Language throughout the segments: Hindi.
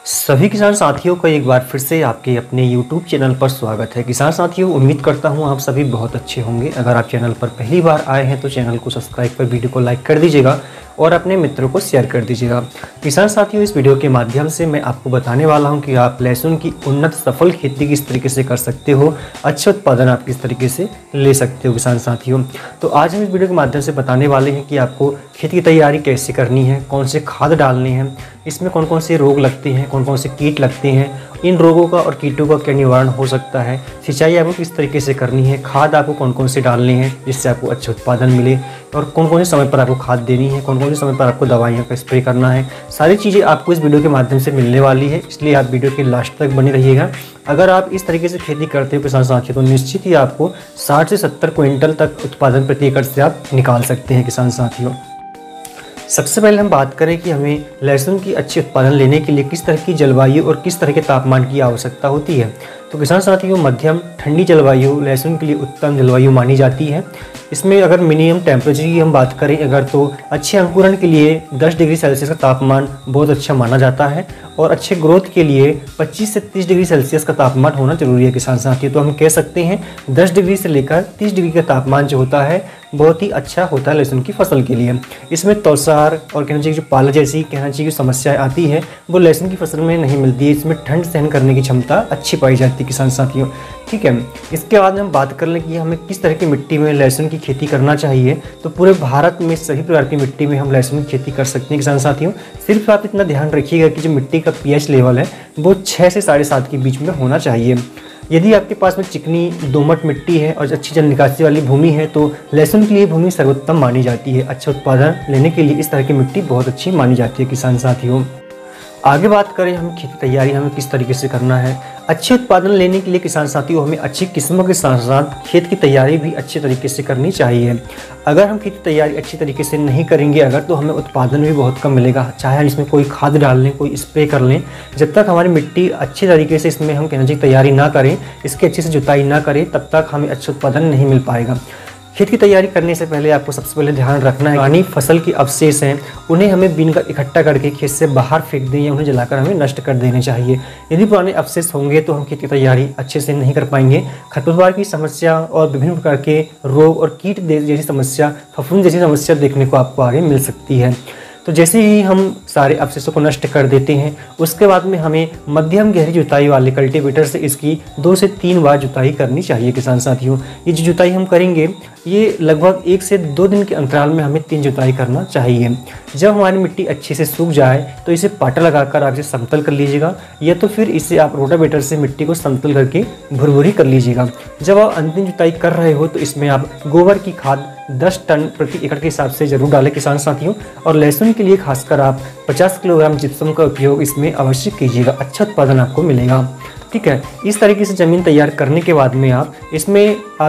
सभी किसान साथियों का एक बार फिर से आपके अपने YouTube चैनल पर स्वागत है। किसान साथियों, उम्मीद करता हूं आप सभी बहुत अच्छे होंगे। अगर आप चैनल पर पहली बार आए हैं तो चैनल को सब्सक्राइब कर वीडियो को लाइक कर दीजिएगा और अपने मित्रों को शेयर कर दीजिएगा। किसान साथियों, इस वीडियो के माध्यम से मैं आपको बताने वाला हूं कि आप लहसुन की उन्नत सफल खेती किस तरीके से कर सकते हो, अच्छा उत्पादन आप किस तरीके से ले सकते हो। किसान साथियों, तो आज हम इस वीडियो के माध्यम से बताने वाले हैं कि आपको खेती की तैयारी कैसे करनी है, कौन से खाद डालने हैं, इसमें कौन कौन से रोग लगते हैं, कौन कौन से कीट लगते हैं, इन रोगों का और कीटों का क्या निवारण हो सकता है, सिंचाई आपको किस तरीके से करनी है, खाद आपको कौन कौन से डालने हैं जिससे आपको अच्छा उत्पादन मिले, और कौन कौन से समय पर आपको खाद देनी है, कौन कौन से समय पर आपको दवाइयों का स्प्रे करना है। सारी चीज़ें आपको इस वीडियो के माध्यम से मिलने वाली है, इसलिए आप वीडियो के लास्ट तक बने रहिएगा। अगर आप इस तरीके से खेती करते हो किसान साथियों, तो निश्चित ही आपको 60 से 70 क्विंटल तक उत्पादन प्रति एकड़ से आप निकाल सकते हैं। किसान साथियों, सबसे पहले हम बात करें कि हमें लहसुन की अच्छी उत्पादन लेने के लिए किस तरह की जलवायु और किस तरह के तापमान की आवश्यकता होती है। तो किसान साथियों, मध्यम ठंडी जलवायु लहसुन के लिए उत्तम जलवायु मानी जाती है। इसमें अगर मिनिमम टेम्परेचर की हम बात करें तो अच्छे अंकुरण के लिए 10 डिग्री सेल्सियस का तापमान बहुत अच्छा माना जाता है, और अच्छे ग्रोथ के लिए 25 से 30 डिग्री सेल्सियस का तापमान होना जरूरी है। किसान साथियों, तो हम कह सकते हैं 10 डिग्री से लेकर 30 डिग्री का तापमान जो होता है बहुत ही अच्छा होता है लहसुन की फसल के लिए। इसमें तौसार और कहना चाहिए जो पाला जैसी कहना चाहिए समस्याएं आती है वो लहसुन की फसल में नहीं मिलती है। इसमें ठंड सहन करने की क्षमता अच्छी पाई जाती है। किसान साथियों, ठीक है, इसके बाद हम बात कर लें कि हमें किस तरह की मिट्टी में लहसुन की खेती करना चाहिए। तो पूरे भारत में सभी प्रकार की मिट्टी में हम लहसुन की खेती कर सकते हैं। किसान साथियों, सिर्फ आप इतना ध्यान रखिएगा कि जो मिट्टी का pH लेवल है वो 6 से 7.5 के बीच में होना चाहिए। यदि आपके पास में चिकनी दोमट मिट्टी है और अच्छी जल निकासी वाली भूमि है तो लहसुन के लिए भूमि सर्वोत्तम मानी जाती है। अच्छा उत्पादन लेने के लिए इस तरह की मिट्टी बहुत अच्छी मानी जाती है। किसान साथियों, आगे बात करें हम खेती तैयारी हमें किस तरीके से करना है। अच्छे उत्पादन लेने के लिए किसान साथियों हमें अच्छी किस्मों के साथ साथ खेत की तैयारी भी अच्छे तरीके से करनी चाहिए। अगर हम खेती तैयारी अच्छी तरीके से नहीं करेंगे तो हमें उत्पादन भी बहुत कम मिलेगा। चाहे हम इसमें कोई खाद डाल लें, कोई स्प्रे कर लें, जब तक हमारी मिट्टी अच्छे तरीके से इसमें हम कहना चाहिए तैयारी ना करें, इसकी अच्छे से जुताई ना करें, तब तक हमें अच्छा उत्पादन नहीं मिल पाएगा। खेत की तैयारी करने से पहले आपको सबसे पहले ध्यान रखना है पुरानी फसल की अवशेष हैं उन्हें हमें बीनकर इकट्ठा करके खेत से बाहर फेंक दें या उन्हें जलाकर हमें नष्ट कर देने चाहिए। यदि पुराने अवशेष होंगे तो हम खेत की तैयारी अच्छे से नहीं कर पाएंगे। खरपतवार की समस्या और विभिन्न प्रकार के रोग और कीट जैसी समस्या, फफूंद जैसी समस्या देखने को आपको आगे मिल सकती है। तो जैसे ही हम सारे अवशेषों को नष्ट कर देते हैं उसके बाद में हमें मध्यम गहरी जुताई वाले कल्टीवेटर से इसकी 2 से 3 बार जुताई करनी चाहिए। किसान साथियों, ये जो जुताई हम करेंगे ये लगभग 1 से 2 दिन के अंतराल में हमें 3 जुताई करना चाहिए। जब हमारी मिट्टी अच्छे से सूख जाए तो इसे पाटा लगाकर आप इसे समतल कर लीजिएगा, या तो फिर इसे आप रोटावेटर से मिट्टी को समतल करके भुरभुरी कर लीजिएगा। जब आप अंतिम जुताई कर रहे हो तो इसमें आप गोबर की खाद 10 टन प्रति एकड़ के हिसाब से जरूर डालें किसान साथियों, और लहसुन के लिए खासकर आप 50 किलोग्राम जिप्सम का उपयोग इसमें अवश्य कीजिएगा। अच्छा उत्पादन आपको मिलेगा। ठीक है, इस तरीके से ज़मीन तैयार करने के बाद में आप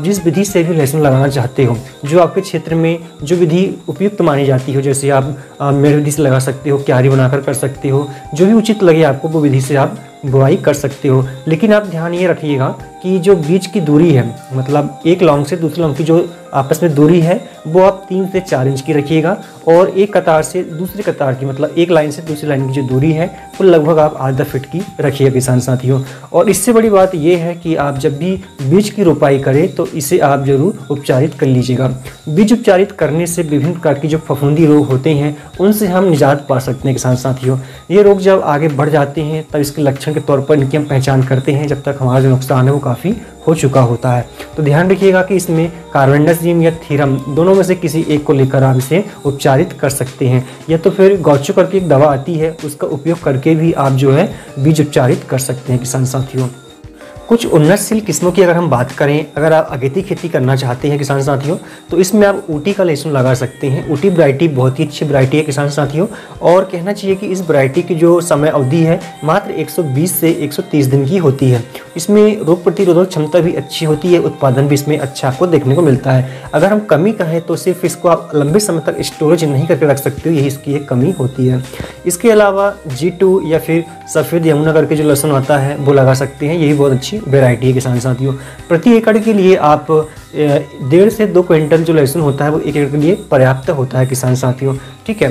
जिस विधि से भी लहसुन लगाना चाहते हो, जो आपके क्षेत्र में जो विधि उपयुक्त मानी जाती हो, जैसे आप मेड़ विधि से लगा सकते हो, क्यारी बनाकर कर सकते हो, जो भी उचित लगे आपको वो विधि से आप बुआई कर सकते हो। लेकिन आप ध्यान ये रखिएगा कि जो बीज की दूरी है, मतलब एक लौंग से दूसरे लौंग की जो आपस में दूरी है वो आप 3 से 4 इंच की रखिएगा, और एक कतार से दूसरी कतार की, मतलब एक लाइन से दूसरी लाइन की जो दूरी है वो लगभग आप आधा फीट की रखिएगा किसान साथियों। और इससे बड़ी बात ये है कि आप जब भी बीज की रोपाई करें तो इसे आप जरूर उपचारित कर लीजिएगा। बीज उपचारित करने से विभिन्न प्रकार की जो फफूंदी रोग होते हैं उनसे हम निजात पा सकते हैं किसान साथियों। ये रोग जब आगे बढ़ जाते हैं तब इसके लक्षण के तौर पर इनकी हम पहचान करते हैं, जब तक हमारा जो नुकसान है वो काफ़ी हो चुका होता है। तो ध्यान रखिएगा कि इसमें कार्बेंडाजिम या थीरम दोनों में से किसी एक को लेकर आप इसे उपचारित कर सकते हैं, या तो फिर गौचो करके एक दवा आती है उसका उपयोग करके भी आप जो है बीज उपचारित कर सकते हैं किसान साथियों। कुछ उन्नतशील किस्मों की अगर हम बात करें, अगर आप अगेती खेती करना चाहते हैं किसान साथियों, तो इसमें आप ऊटी का लहसुन लगा सकते हैं। ऊटी वैरायटी बहुत ही अच्छी वैरायटी है किसान साथियों, और कहना चाहिए कि इस वैरायटी की जो समय अवधि है मात्र 120 से 130 दिन की होती है। इसमें रोग प्रतिरोधक क्षमता भी अच्छी होती है, उत्पादन भी इसमें अच्छा आपको देखने को मिलता है। अगर हम कमी कहें तो सिर्फ इसको आप लंबे समय तक स्टोरेज नहीं करके रख सकते हो, यही इसकी एक कमी होती है। इसके अलावा G2 या फिर सफ़ेद यमुना करके जो लहसुन आता है वो लगा सकते हैं, यही बहुत अच्छी वैरायटी है किसान साथियों। प्रति एकड़ के लिए आप 1.5 से 2 क्विंटल जो लहसुन होता है वो 1 एकड़ के लिए पर्याप्त होता है किसान साथियों। ठीक है,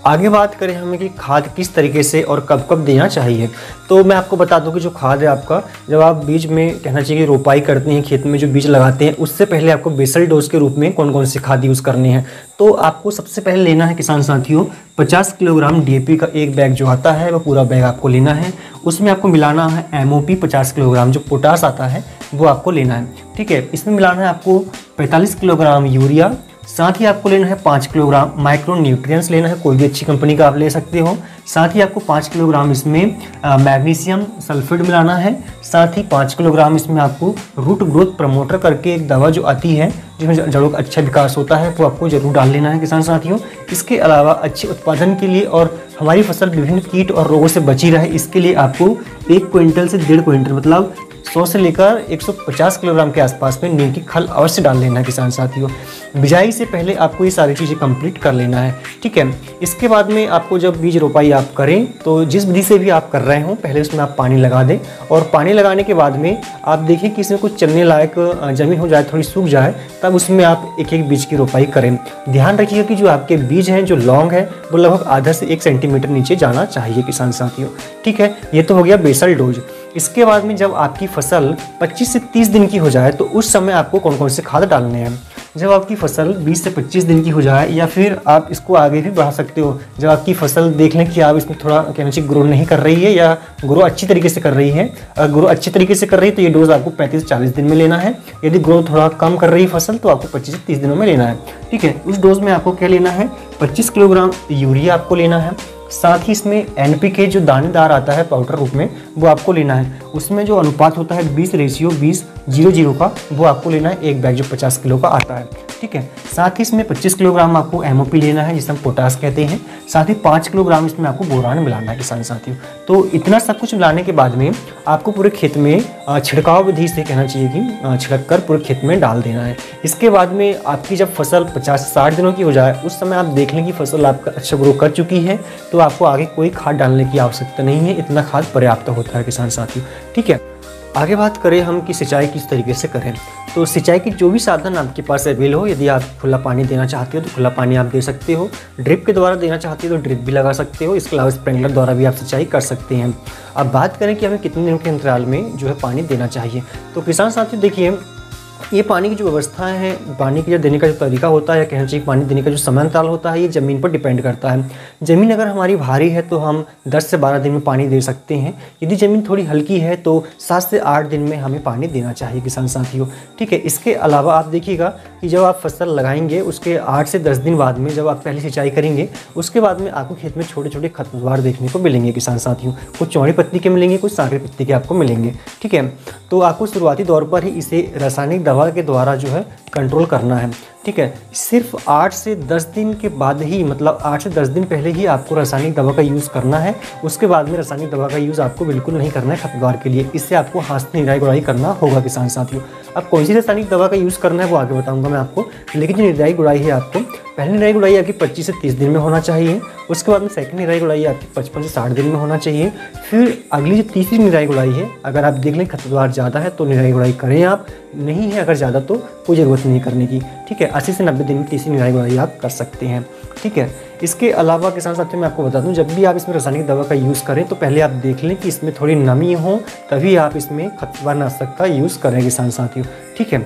आगे बात करें हमें कि खाद किस तरीके से और कब कब देना चाहिए, तो मैं आपको बता दूं कि जो खाद है आपका, जब आप बीज में कहना चाहिए रोपाई करते हैं, खेत में जो बीज लगाते हैं, उससे पहले आपको बेसल डोज के रूप में कौन कौन से खाद यूज़ करने हैं। तो आपको सबसे पहले लेना है किसान साथियों 50 किलोग्राम DAP का एक बैग जो आता है वह पूरा बैग आपको लेना है। उसमें आपको मिलाना है MOP 50 किलोग्राम, जो पोटास आता है वो आपको लेना है। ठीक है, इसमें मिलाना है आपको 45 किलोग्राम यूरिया, साथ ही आपको लेना है 5 किलोग्राम माइक्रो न्यूट्रिएंट्स लेना है, कोई भी अच्छी कंपनी का आप ले सकते हो। साथ ही आपको 5 किलोग्राम इसमें मैग्नीशियम सल्फेट मिलाना है। साथ ही 5 किलोग्राम इसमें आपको रूट ग्रोथ प्रमोटर करके एक दवा जो आती है जिसमें जड़ों का अच्छा विकास होता है, वो आपको जरूर डाल लेना है किसान साथियों। इसके अलावा अच्छे उत्पादन के लिए और हमारी फसल विभिन्न कीट और रोगों से बची रहे, इसके लिए आपको 1 क्विंटल से 1.5 क्विंटल मतलब 100 से लेकर 150 किलोग्राम के आसपास में नीम की खल अवश्य डाल लेना है किसान साथियों। बिजाई से पहले आपको ये सारी चीज़ें कंप्लीट कर लेना है। ठीक है, इसके बाद में आपको जब बीज रोपाई आप करें तो जिस विधि से भी आप कर रहे हो पहले उसमें आप पानी लगा दें, और पानी लगाने के बाद में आप देखें कि इसमें कुछ चलने लायक ज़मीन हो जाए, थोड़ी सूख जाए, तब उसमें आप एक एक बीज की रोपाई करें। ध्यान रखिएगा कि जो आपके बीज हैं, जो लॉन्ग है, वो लगभग आधा से 1 सेंटीमीटर नीचे जाना चाहिए किसान साथियों। ठीक है, ये तो हो गया बेसल डोज। इसके बाद में जब आपकी फसल 25 से 30 दिन की हो जाए तो उस समय आपको कौन कौन से खाद डालने हैं। जब आपकी फसल 20 से 25 दिन की हो जाए, या फिर आप इसको आगे भी बढ़ा सकते हो, जब आपकी फसल देख लें कि आप इसमें थोड़ा कहना चाहिए ग्रो नहीं कर रही है या ग्रो अच्छी तरीके से कर रही है, अगर ग्रो अच्छी तरीके से कर रही है तो ये डोज आपको 35 से 40 दिन में लेना है। यदि ग्रो थोड़ा कम कर रही है फसल तो आपको 25 से 30 दिनों में लेना है। ठीक है, उस डोज में आपको क्या लेना है, 25 किलोग्राम यूरिया आपको लेना है। साथ ही इसमें NPK जो दानेदार आता है पाउडर रूप में, वो आपको लेना है। उसमें जो अनुपात होता है 20:20:00 का, वो आपको लेना है एक बैग जो 50 किलो का आता है। ठीक है, साथ ही इसमें 25 किलोग्राम आपको MOP लेना है जिसे हम पोटास कहते हैं। साथ ही 5 किलोग्राम इसमें आपको बोरान मिलाना है किसान साथियों। तो इतना सब कुछ मिलाने के बाद में आपको पूरे खेत में छिड़काव विधि से कहना चाहिए कि छिड़क कर पूरे खेत में डाल देना है। इसके बाद में आपकी जब फसल 50 से 60 दिनों की हो जाए उस समय आप देख लें कि फसल आपका अच्छा ग्रो कर चुकी है, तो आपको आगे कोई खाद डालने की आवश्यकता नहीं है, इतना खाद पर्याप्त होता है किसान साथियों। ठीक है, आगे बात करें हम कि सिंचाई किस तरीके से करें। तो सिंचाई की जो भी साधन आपके पास अवेलेबल हो, यदि आप खुला पानी देना चाहते हो तो खुला पानी आप दे सकते हो, ड्रिप के द्वारा देना चाहते हो तो ड्रिप भी लगा सकते हो, इसके अलावा स्प्रिंकलर द्वारा भी आप सिंचाई कर सकते हैं। अब बात करें कि हमें कितने दिनों के अंतराल में जो है पानी देना चाहिए, तो किसान साथियों देखिए, ये पानी की जो व्यवस्था है, पानी की जो देने का जो तरीका होता है, कहना चाहिए पानी देने का जो समय अंतराल होता है, ये ज़मीन पर डिपेंड करता है। ज़मीन अगर हमारी भारी है तो हम 10 से 12 दिन में पानी दे सकते हैं। यदि ज़मीन थोड़ी हल्की है तो 7 से 8 दिन में हमें पानी देना चाहिए किसान साथियों। ठीक है, इसके अलावा आप देखिएगा कि जब आप फसल लगाएंगे उसके 8 से 10 दिन बाद में जब आप पहली सिंचाई करेंगे, उसके बाद में आपको खेत में छोटे छोटे खरपतवार देखने को मिलेंगे किसान साथियों। कुछ चौड़ी पत्ती के मिलेंगे, कुछ सांकड़ी पत्ती के आपको मिलेंगे। ठीक है, तो आपको शुरुआती दौर पर ही इसे रासायनिक दवा के द्वारा जो है कंट्रोल करना है। ठीक है, सिर्फ 8 से 10 दिन के बाद ही, मतलब 8 से 10 दिन पहले ही आपको रासायनिक दवा का यूज़ करना है। उसके बाद में रासायनिक दवा का यूज़ आपको बिल्कुल नहीं करना है खरपतवार के लिए, इससे आपको हाथ से निराई गुड़ाई करना होगा किसान साथियों। अब कौन सी रासायनिक दवा का यूज़ करना है वो आगे बताऊंगा मैं आपको, लेकिन जो निराई गुड़ाई है, आपको पहली निराई गुड़ाई आपकी 25 से 30 दिन में होना चाहिए। उसके बाद में सेकंड निराई गुड़ाई आपकी 55 से 60 दिन में होना चाहिए। फिर अगली जो तीसरी निराई गुड़ाई है, अगर आप देख लें खरपतवार ज़्यादा है तो निराई गुड़ाई करें, आप नहीं है अगर ज़्यादा तो कोई ज़रूरत नहीं करने की। ठीक है, 80 से 90 दिन में तीसरी निराई गुड़ाई आप कर सकते हैं। ठीक है, इसके अलावा किसान साथियों मैं आपको बता दूं, जब भी आप इसमें रासायनिक दवा का यूज़ करें तो पहले आप देख लें कि इसमें थोड़ी नमी हो, तभी आप इसमें खरपतवार नाशक का यूज़ करें किसान साथियों। ठीक है,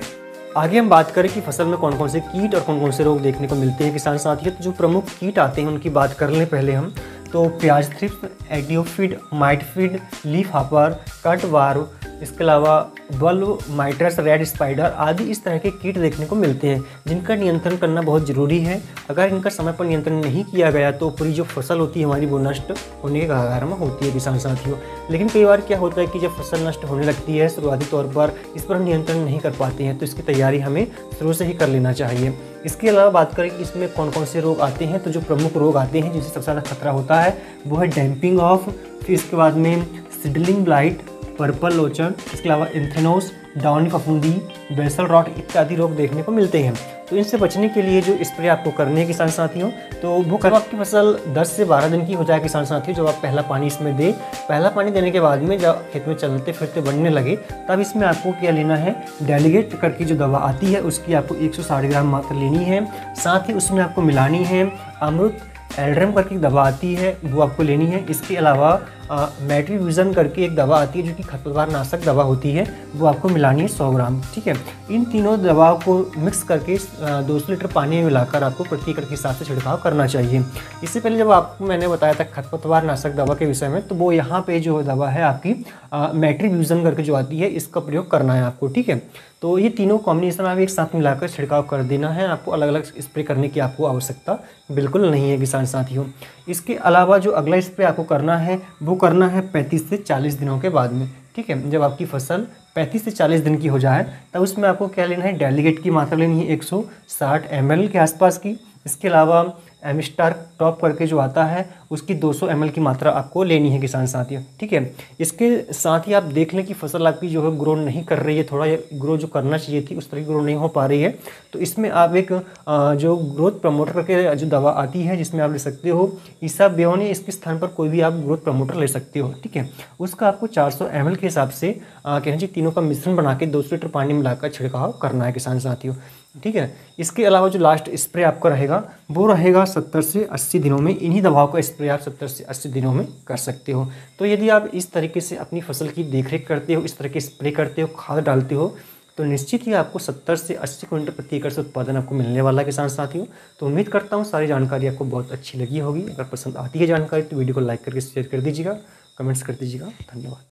आगे हम बात करें कि फसल में कौन कौन से कीट और कौन कौन से रोग देखने को मिलते हैं किसान साथियों। तो जो प्रमुख कीट आते हैं उनकी बात कर लें पहले हम, तो प्याज थ्रिप्स, एडियोफिड, माइटफिड, लीफ हॉपर, कट वार्म, इसके अलावा बल्ब माइट्रस, रेड स्पाइडर आदि इस तरह के कीट देखने को मिलते हैं, जिनका नियंत्रण करना बहुत ज़रूरी है। अगर इनका समय पर नियंत्रण नहीं किया गया तो पूरी जो फसल होती है हमारी वो नष्ट होने के कगार में होती है किसान साथियों। लेकिन कई बार क्या होता है कि जब फसल नष्ट होने लगती है शुरुआती तौर पर इस पर नियंत्रण नहीं कर पाते हैं, तो इसकी तैयारी हमें शुरू से ही कर लेना चाहिए। इसके अलावा बात करें कि इसमें कौन कौन से रोग आते हैं, तो जो प्रमुख रोग आते हैं जिससे सबसे ज़्यादा खतरा होता है वो है डैम्पिंग ऑफ, फिर इसके बाद में सीडलिंग ब्लाइट, पर्पल लोचन, इसके अलावा एंथ्रेनोस, डाउनी फफूंदी, बेसल रॉट इत्यादि रोग देखने को मिलते हैं। तो इनसे बचने के लिए जो स्प्रे आपको करने है किसान साथियों, तो वो कब आपकी फसल 10 से 12 दिन की हो जाए किसान साथियों, जब आप पहला पानी इसमें दें। पहला पानी देने के बाद में जब खेत में चलते फिरते बढ़ने लगे तब इसमें आपको क्या लेना है, डेलीगेट करके जो दवा आती है उसकी आपको 160 ग्राम मात्रा लेनी है। साथ ही उसमें आपको मिलानी है अमृत एल्ड्रम करके एक दवा आती है, वो आपको लेनी है। इसके अलावा मेट्रीब्यूजन करके एक दवा आती है जो कि खरपतवार नाशक दवा होती है, वो आपको मिलानी है 100 ग्राम, ठीक है। इन तीनों दवाओं को मिक्स करके 200 लीटर पानी में मिलाकर आपको प्रति एकड़ के हिसाब से छिड़काव करना चाहिए। इससे पहले जब आपको मैंने बताया था खरपतवार नाशक दवा के विषय में, तो वो यहाँ पे जो दवा है आपकी मेट्रीब्यूजन करके जो आती है, इसका प्रयोग करना है आपको, ठीक है। तो ये तीनों कॉम्बिनेशन आप एक साथ मिलाकर छिड़काव कर देना है, आपको अलग अलग स्प्रे करने की आपको आवश्यकता बिल्कुल नहीं है किसान साथियों। इसके अलावा जो अगला स्प्रे आपको करना है वो करना है 35 से 40 दिनों के बाद में, ठीक है। जब आपकी फसल 35 से 40 दिन की हो जाए तब उसमें आपको क्या लेना है, डेलीगेट की मात्रा लेनी है 160 ml के आसपास की। इसके अलावा एमिस्टार टॉप करके जो आता है उसकी 200 ml की मात्रा आपको लेनी है किसान साथियों, ठीक है। इसके साथ ही आप देख लें कि फसल आपकी जो है ग्रो नहीं कर रही है, थोड़ा ग्रो जो करना चाहिए थी उस तरह की ग्रो नहीं हो पा रही है, तो इसमें आप एक जो ग्रोथ प्रमोटर करके जो दवा आती है जिसमें आप ले सकते हो इसाबियोन, इसके स्थान पर कोई भी आप ग्रोथ प्रमोटर ले सकते हो, ठीक है। उसका आपको 400 ml के हिसाब से कहना चाहिए तीनों का मिश्रण बना के 200 लीटर पानी मिलाकर छिड़काव करना है किसान साथियों, ठीक है। इसके अलावा जो लास्ट स्प्रे आपका रहेगा वो रहेगा 70 से 80 दिनों में। इन्हीं दवाओं का स्प्रे आप 70 से 80 दिनों में कर सकते हो। तो यदि आप इस तरीके से अपनी फसल की देखरेख करते हो, इस तरह के स्प्रे करते हो, खाद डालते हो, तो निश्चित ही आपको 70 से 80 क्विंटल प्रति एकड़ से उत्पादन आपको मिलने वाला है किसान साथियों। तो उम्मीद करता हूँ सारी जानकारी आपको बहुत अच्छी लगी होगी। अगर पसंद आती है जानकारी तो वीडियो को लाइक करके शेयर कर दीजिएगा, कमेंट्स कर दीजिएगा। धन्यवाद।